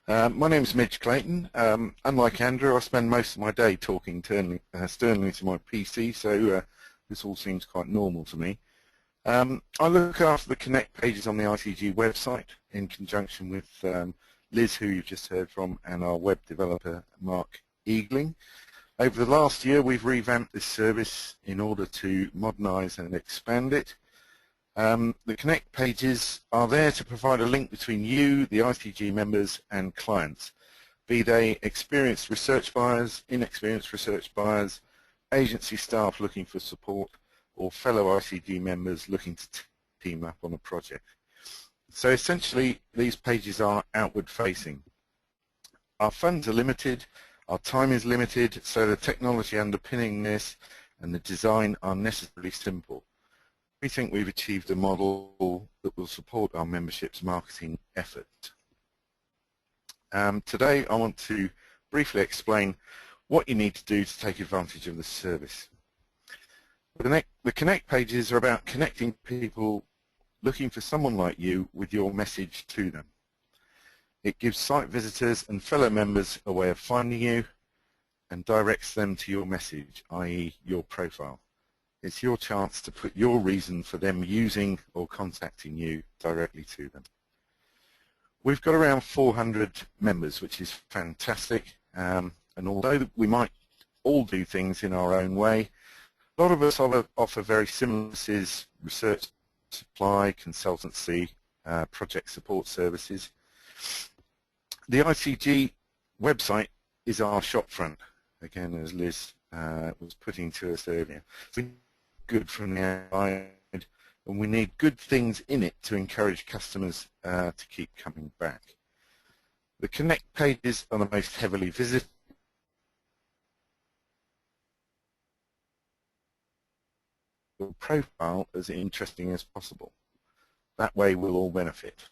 My name is Midge Clayton. Unlike Andrew, I spend most of my day talking sternly to my PC, so this all seems quite normal to me. I look after the Connect pages on the ICG website in conjunction with Liz, who you've just heard from, and our web developer, Mark Eagling. Over the last year, we've revamped this service in order to modernise and expand it. The Connect pages are there to provide a link between you, the ICG members, and clients, be they experienced research buyers, inexperienced research buyers, agency staff looking for support, or fellow ICG members looking to team up on a project. So essentially, these pages are outward facing. Our funds are limited, our time is limited, so the technology underpinning this and the design are necessarily simple. We think we've achieved a model that will support our membership's marketing effort. Today I want to briefly explain what you need to do to take advantage of this service. The Connect pages are about connecting people looking for someone like you with your message to them. It gives site visitors and fellow members a way of finding you and directs them to your message, i.e. your profile. It's your chance to put your reason for them using or contacting you directly to them. We've got around 400 members, which is fantastic, and although we might all do things in our own way, a lot of us offer very similar services: research, supply, consultancy, project support services. The ICG website is our shopfront, again, as Liz was putting to us earlier. Good from the outside, and we need good things in it to encourage customers to keep coming back. The Connect pages are the most heavily visited. Your profile as interesting as possible. That way we'll all benefit.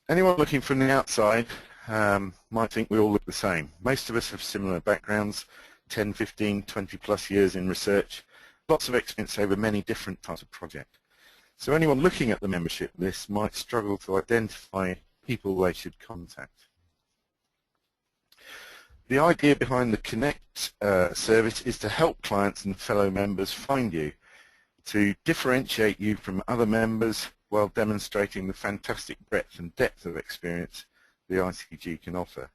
Anyone looking from the outside might think we all look the same. Most of us have similar backgrounds, 10, 15, 20 plus years in research, lots of experience over many different types of projects. So anyone looking at the membership list might struggle to identify people they should contact. The idea behind the Connect service is to help clients and fellow members find you, to differentiate you from other members while demonstrating the fantastic breadth and depth of experience the ICG can offer.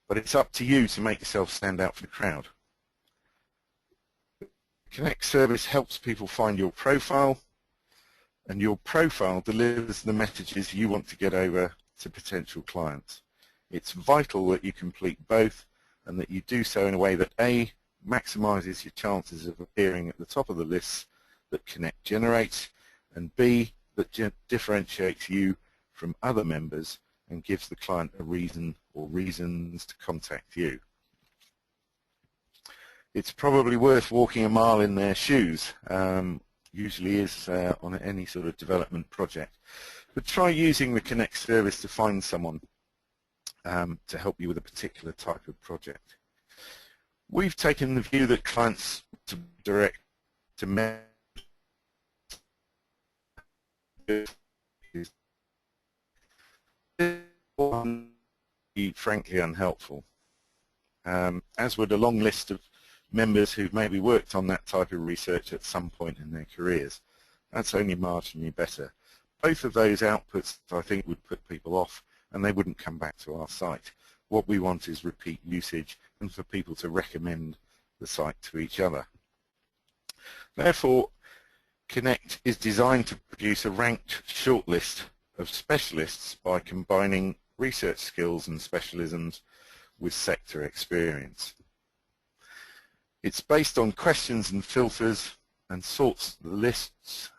But it's up to you to make yourself stand out for the crowd. The Connect service helps people find your profile, and your profile delivers the messages you want to get over to potential clients. It's vital that you complete both, and that you do so in a way that A, maximizes your chances of appearing at the top of the lists that Connect generates, and B, that differentiates you from other members and gives the client a reason or reasons to contact you. It's probably worth walking a mile in their shoes, usually is on any sort of development project. But try using the Connect service to find someone to help you with a particular type of project. We've taken the view that clients to direct to members is frankly unhelpful, as would a long list of members who've maybe worked on that type of research at some point in their careers. That's only marginally better. Both of those outputs, I think, would put people off, and they wouldn't come back to our site. What we want is repeat usage and for people to recommend the site to each other. Therefore, Connect is designed to produce a ranked shortlist of specialists by combining research skills and specialisms with sector experience. It's based on questions and filters and sorts the lists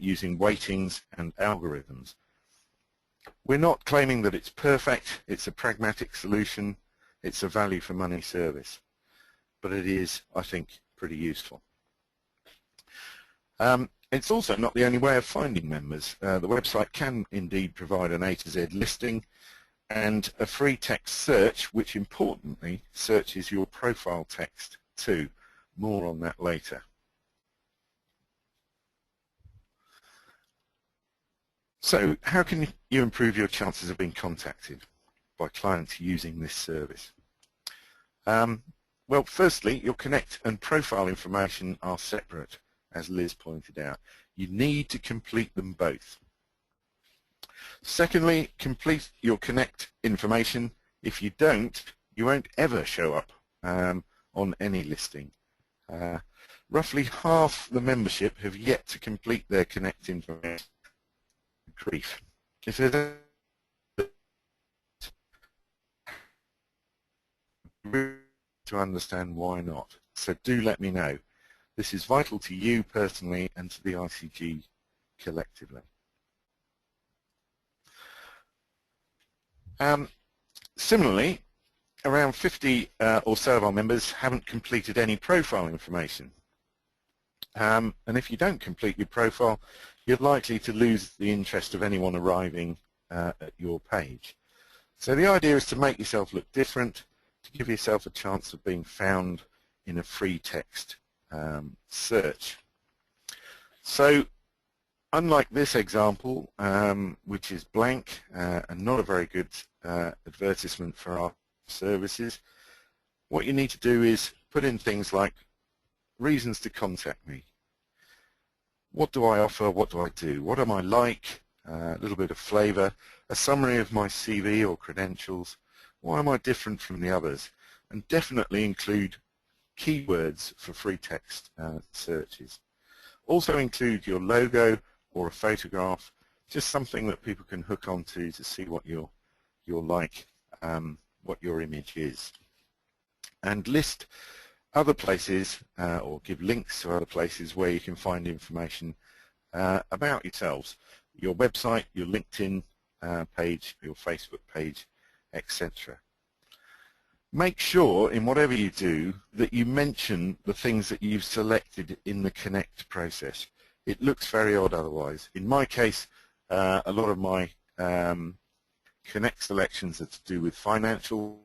using weightings and algorithms. We're not claiming that it's perfect, it's a pragmatic solution, it's a value for money service, but it is, I think, pretty useful. It's also not the only way of finding members. The website can indeed provide an A to Z listing and a free text search, which importantly searches your profile text too. More on that later. So how can you improve your chances of being contacted by clients using this service? Well, firstly, your Connect and profile information are separate, as Liz pointed out. You need to complete them both. Secondly, complete your Connect information. If you don't, you won't ever show up on any listing. Roughly half the membership have yet to complete their Connect information. Grief. If there's to understand why not, so do let me know. This is vital to you personally and to the ICG collectively. Similarly, around 50 or so of our members haven't completed any profile information. And if you don't complete your profile, you're likely to lose the interest of anyone arriving at your page. So the idea is to make yourself look different, to give yourself a chance of being found in a free text search. So unlike this example, which is blank and not a very good advertisement for our services, what you need to do is put in things like reasons to contact me. What do I offer? What do I do? What am I like? A little bit of flavor, a summary of my CV or credentials. Why am I different from the others? And definitely include keywords for free text searches. Also include your logo or a photograph, just something that people can hook onto to see what you're like, what your image is. And list other places or give links to other places where you can find information about yourselves, your website, your LinkedIn page, your Facebook page, etc. Make sure in whatever you do that you mention the things that you've selected in the Connect process. It looks very odd otherwise. In my case, a lot of my Connect selections are to do with financial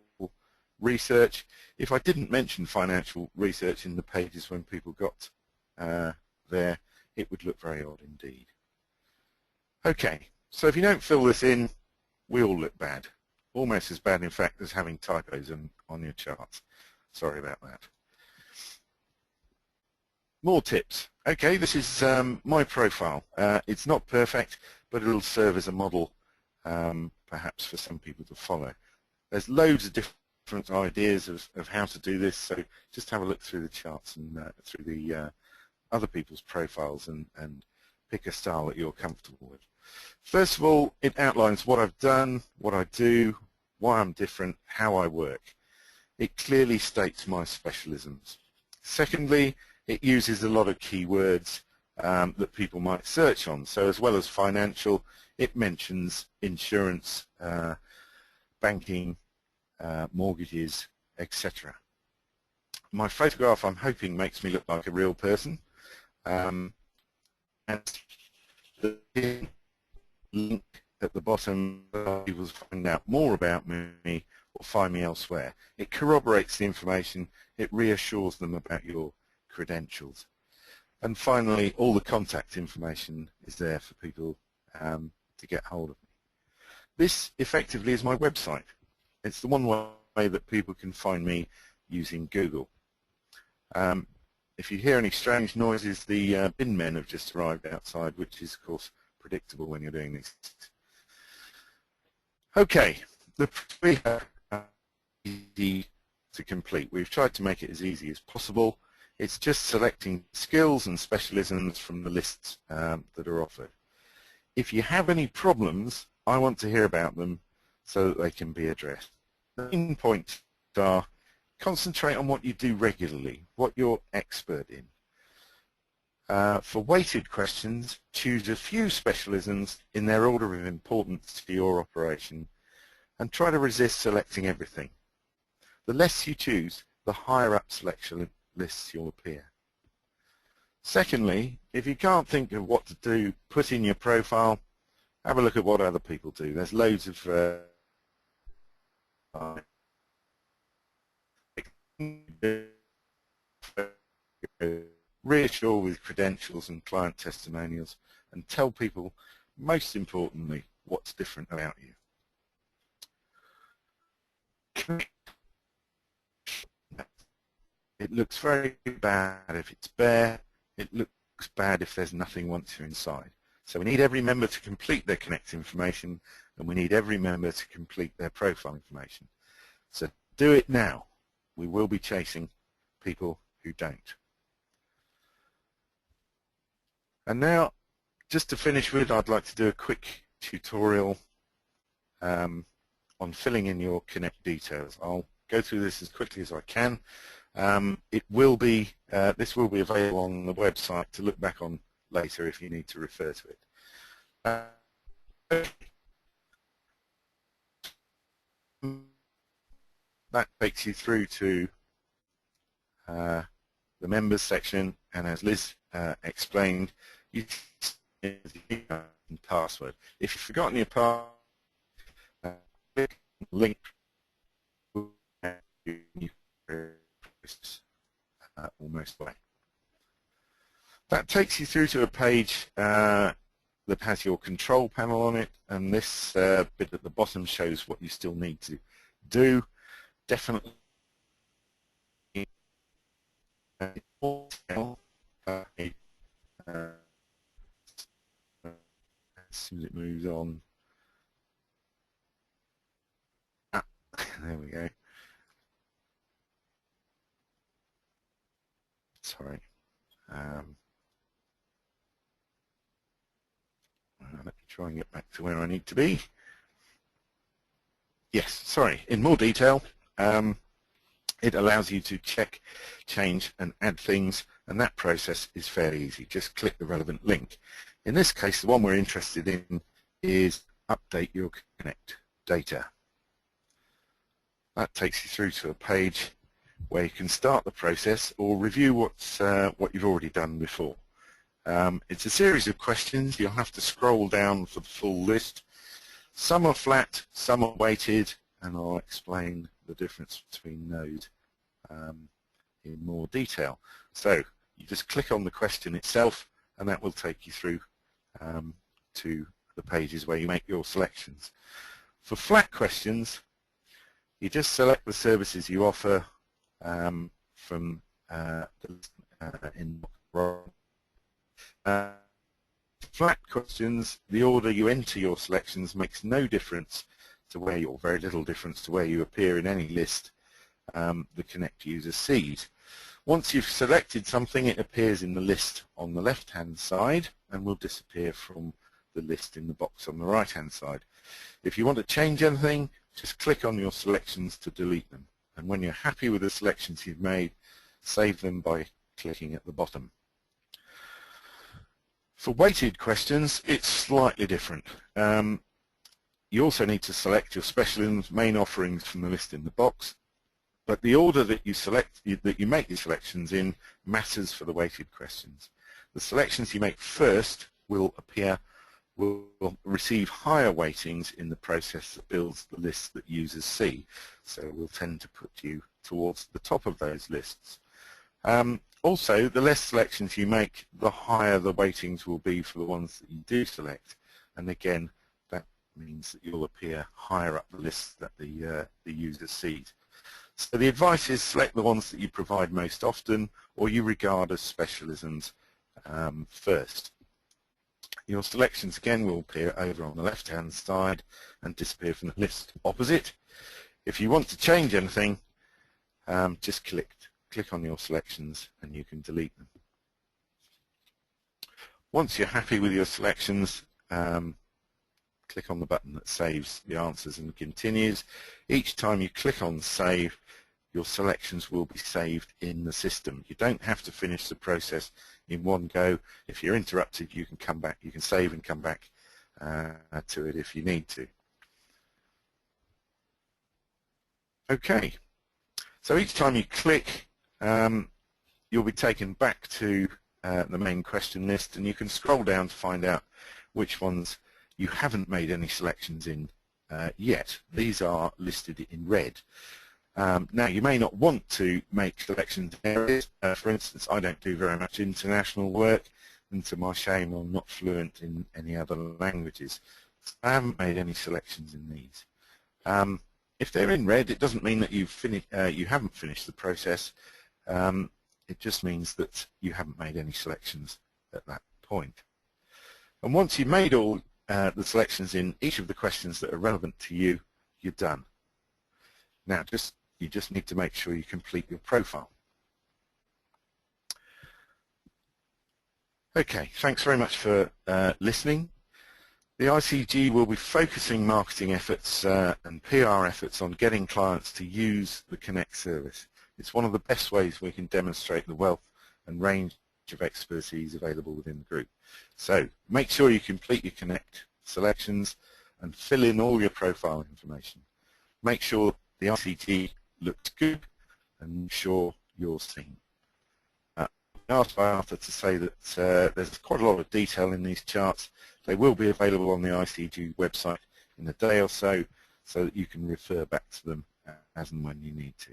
research. If I didn't mention financial research in the pages when people got there, it would look very odd indeed. Okay, so if you don't fill this in, we all look bad. Almost as bad, in fact, as having typos on your charts. Sorry about that. More tips. Okay, this is my profile. It's not perfect, but it'll serve as a model, perhaps, for some people to follow. There's loads of different ideas of how to do this, so just have a look through the charts and through the other people's profiles and pick a style that you're comfortable with. First of all, it outlines what I've done, what I do, why I'm different, how I work. It clearly states my specialisms. Secondly, it uses a lot of keywords that people might search on. So as well as financial, it mentions insurance, banking, mortgages, etc. My photograph, I'm hoping, makes me look like a real person. And the link at the bottom, people find out more about me or find me elsewhere. It corroborates the information. It reassures them about your credentials. And finally, all the contact information is there for people to get hold of me. This effectively is my website. It's the one way that people can find me using Google. If you hear any strange noises, the bin men have just arrived outside, which is, of course, predictable when you're doing these. Okay, the easy to complete. We've tried to make it as easy as possible. It's just selecting skills and specialisms from the lists that are offered. If you have any problems, I want to hear about them so that they can be addressed. The main points are: concentrate on what you do regularly, what you're expert in. For weighted questions, choose a few specialisms in their order of importance to your operation and try to resist selecting everything. The less you choose, the higher up selection lists you'll appear. Secondly, if you can't think of what to do, put in your profile, have a look at what other people do. There's loads of reassure with credentials and client testimonials, and tell people most importantly, what's different about you. It looks very bad if it's bare. It looks bad if there's nothing once you're inside. So we need every member to complete their Connect information, and we need every member to complete their profile information. So do it now. We will be chasing people who don't. And now, just to finish with, I'd like to do a quick tutorial on filling in your Connect details. I'll go through this as quickly as I can. This will be available on the website to look back on later if you need to refer to it. That takes you through to the members section, and as Liz explained, you use password. If you've forgotten your password, click link almost away. That takes you through to a page that has your control panel on it, and this bit at the bottom shows what you still need to do. Definitely as soon as it moves on. There we go. Sorry. Let me try and get back to where I need to be. Yes, sorry. In more detail, it allows you to check, change, and add things, and that process is fairly easy. Just click the relevant link. In this case, the one we're interested in is update your Connect data. That takes you through to a page where you can start the process or review what you've already done before. It's a series of questions. You'll have to scroll down for the full list. Some are flat, some are weighted, and I'll explain the difference between those in more detail. So you just click on the question itself, and that will take you through to the pages where you make your selections. For flat questions, you just select the services you offer from in flat questions. The order you enter your selections makes no difference to where you, or very little difference to where you appear in any list the Connect user sees. Once you've selected something, it appears in the list on the left-hand side and will disappear from the list in the box on the right-hand side. If you want to change anything, just click on your selections to delete them. And when you're happy with the selections you've made, save them by clicking at the bottom. For weighted questions, it's slightly different. You also need to select your specialisms, main offerings from the list in the box, but the order that you make your selections in matters for the weighted questions. The selections you make first will receive higher weightings in the process that builds the list that users see, so we'll tend to put you towards the top of those lists. Also, the less selections you make, the higher the weightings will be for the ones that you do select, and again, that means that you'll appear higher up the list that the user sees. So the advice is select the ones that you provide most often or you regard as specialisms first. Your selections again will appear over on the left-hand side and disappear from the list opposite. If you want to change anything, just click on your selections and you can delete them. Once you're happy with your selections, click on the button that saves the answers and continues. Each time you click on Save, your selections will be saved in the system. You don't have to finish the process in one go. If you're interrupted, you can come back. You can save and come back to it if you need to. Okay. So each time you click, you'll be taken back to the main question list, and you can scroll down to find out which ones you haven't made any selections in yet. These are listed in red. Now, you may not want to make selections in areas. For instance, I don't do very much international work. and to my shame I'm not fluent in any other languages. So I haven't made any selections in these. If they're in red, it doesn't mean that you haven't finished the process. It just means that you haven't made any selections at that point. And once you've made all the selections in each of the questions that are relevant to you, you're done. Now you just need to make sure you complete your profile. Okay, thanks very much for listening. The ICG will be focusing marketing efforts and PR efforts on getting clients to use the Connect service. It's one of the best ways we can demonstrate the wealth and range of expertise available within the group. So make sure you complete your Connect selections and fill in all your profile information. Make sure the ICG looks good and make sure you're seen. I asked by Arthur to say that there's quite a lot of detail in these charts. They will be available on the ICG website in a day or so that you can refer back to them as and when you need to.